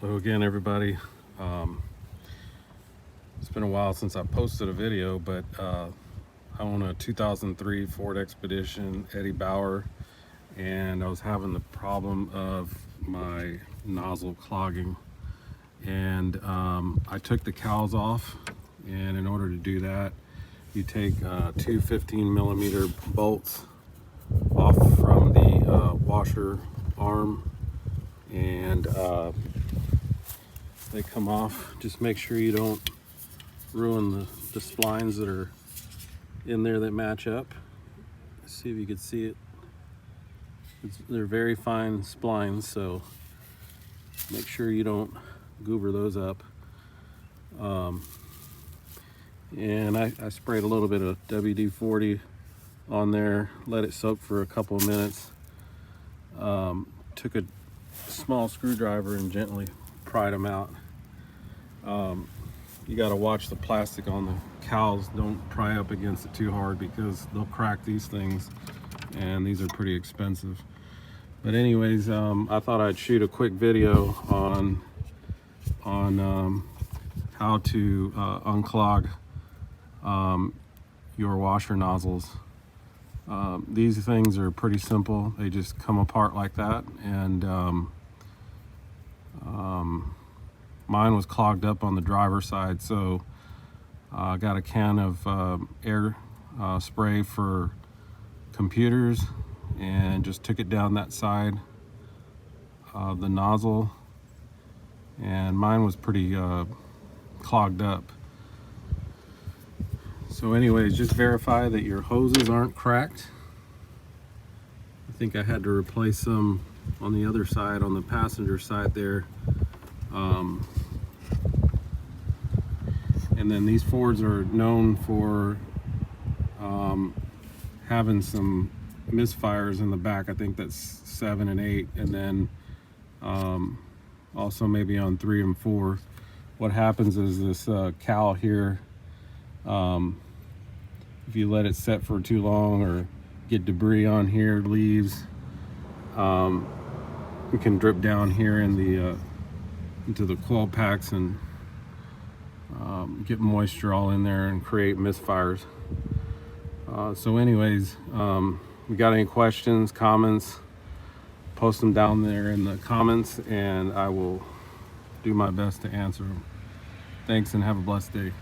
Hello again, everybody. It's been a while since I posted a video, but I own a 2003 Ford Expedition Eddie Bauer, and I was having the problem of my nozzle clogging, and I took the cowls off. And in order to do that, you take two 15mm bolts off from the washer arm, and they come off. Just make sure you don't ruin the splines that are in there that match up. Let's see if you can see it. They're very fine splines, so make sure you don't goober those up. And I sprayed a little bit of WD-40 on there, let it soak for a couple of minutes. Took a small screwdriver and gently pried them out. You got to watch the plastic on the cowls. Don't pry up against it too hard because they'll crack these things, and these are pretty expensive. But anyways, I thought I'd shoot a quick video on how to unclog your washer nozzles. These things are pretty simple. They just come apart like that, and mine was clogged up on the driver's side, so I got a can of air spray for computers and just took it down that side of the nozzle, and mine was pretty clogged up. So anyways, just verify that your hoses aren't cracked. I think I had to replace some on the other side, on the passenger side there. And then these Fords are known for having some misfires in the back. I think that's 7 and 8, and then also maybe on 3 and 4. What happens is this cowl here, if you let it set for too long or get debris on here, leaves, it can drip down here in the into the coil packs and get moisture all in there and create misfires. So anyways, you got any questions, comments, post them down there in the comments, and I will do my best to answer them. Thanks, and have a blessed day.